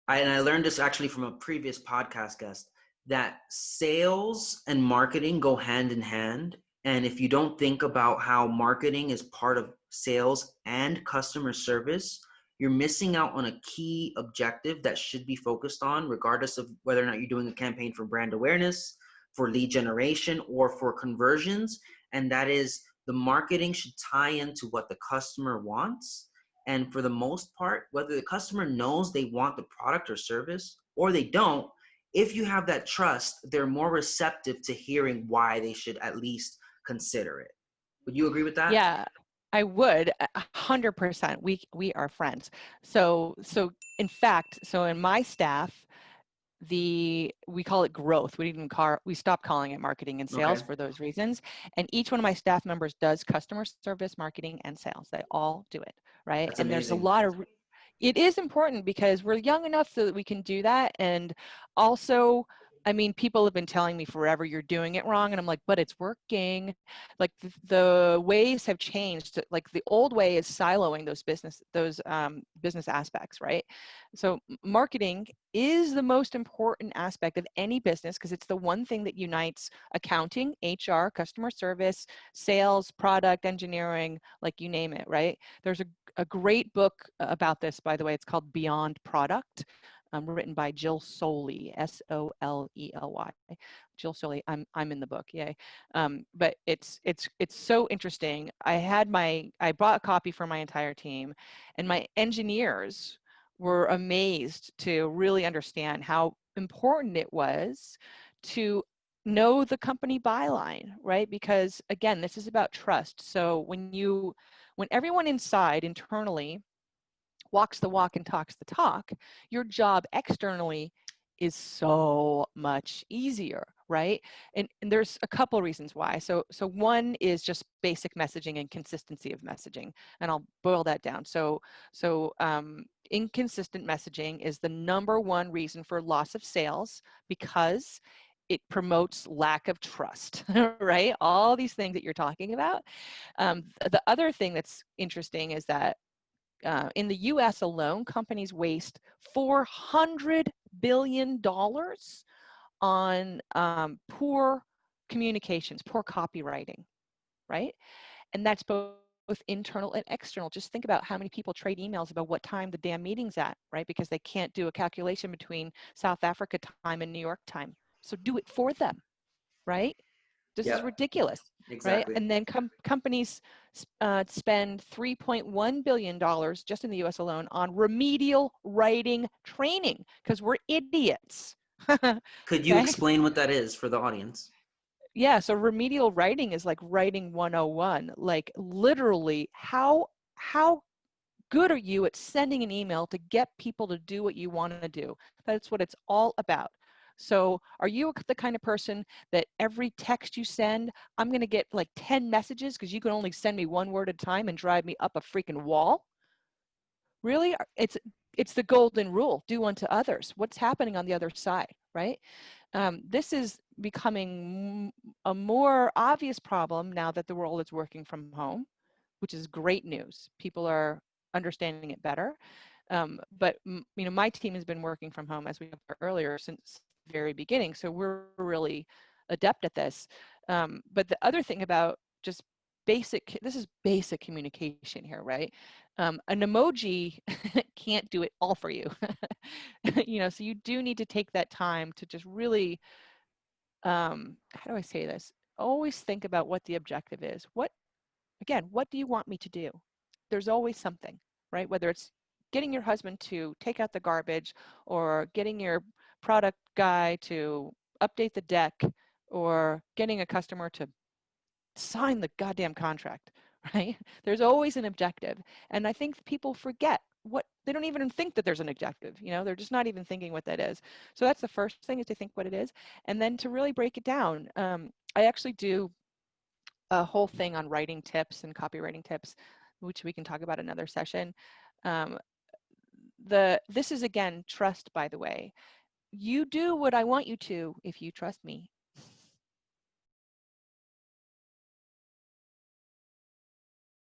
and I learned this actually from a previous podcast guest, that sales and marketing go hand in hand. And if you don't think about how marketing is part of sales and customer service, you're missing out on a key objective that should be focused on, regardless of whether or not you're doing a campaign for brand awareness, for lead generation, or for conversions. And that is, the marketing should tie into what the customer wants. And for the most part, whether the customer knows they want the product or service or they don't, if you have that trust, they're more receptive to hearing why they should at least consider it. Would you agree with that? Yeah, I would 100%. We are friends. So in fact, so in my staff, we call it growth. We stopped calling it marketing and sales Okay. for those reasons. And each one of my staff members does customer service, marketing, and sales. They all do it, right? That's And there's a amazing. lot of it is important because we're young enough so that we can do that. And also, I mean, people have been telling me forever, you're doing it wrong. And I'm like, but it's working. Like the ways have changed. Like the old way is siloing those business aspects, right? So marketing is the most important aspect of any business because it's the one thing that unites accounting, HR, customer service, sales, product, engineering, like you name it, right? There's a great book about this, by the way. It's called Beyond Product, written by Jill Soley, Solely. Jill Soley. I'm in the book, yay! But it's so interesting. I bought a copy for my entire team, and my engineers were amazed to really understand how important it was to know the company byline, right? Because again, this is about trust. So when everyone inside internally walks the walk and talks the talk, your job externally is so much easier, right? And there's a couple reasons why. So one is just basic messaging and consistency of messaging, and I'll boil that down. So inconsistent messaging is the number one reason for loss of sales because it promotes lack of trust, right? All these things that you're talking about. The other thing that's interesting is that in the US alone, companies waste $400 billion on poor communications, poor copywriting, right? And that's both internal and external. Just think about how many people trade emails about what time the damn meeting's at, right? Because they can't do a calculation between South Africa time and New York time. So do it for them, right? This is Yep, ridiculous, right? exactly. And then companies spend $3.1 billion just in the US alone on remedial writing training because we're idiots. Could you Okay? explain what that is for the audience? Yeah, so remedial writing is like writing 101. Like literally, how good are you at sending an email to get people to do what you want to do? That's what it's all about. So are you the kind of person that every text you send, I'm going to get like 10 messages because you can only send me one word at a time and drive me up a freaking wall? Really? It's the golden rule, do unto others. What's happening on the other side, right? This is becoming a more obvious problem now that the world is working from home, which is great news. People are understanding it better. But my team has been working from home, as we talked about earlier, since the very beginning. So we're really adept at this. But the other thing about just this is basic communication here, right? An emoji can't do it all for you. So you do need to take that time to just really, how do I say this? Always think about what the objective is. What do you want me to do? There's always something, right? Whether it's getting your husband to take out the garbage or getting your product guy to update the deck or getting a customer to sign the goddamn contract, right? There's always an objective. And I think people forget they don't even think that there's an objective, they're just not even thinking what that is. So that's the first thing, is to think what it is. And then to really break it down. I actually do a whole thing on writing tips and copywriting tips, which we can talk about another session. This is, again, trust, by the way. You do what I want you to if you trust me.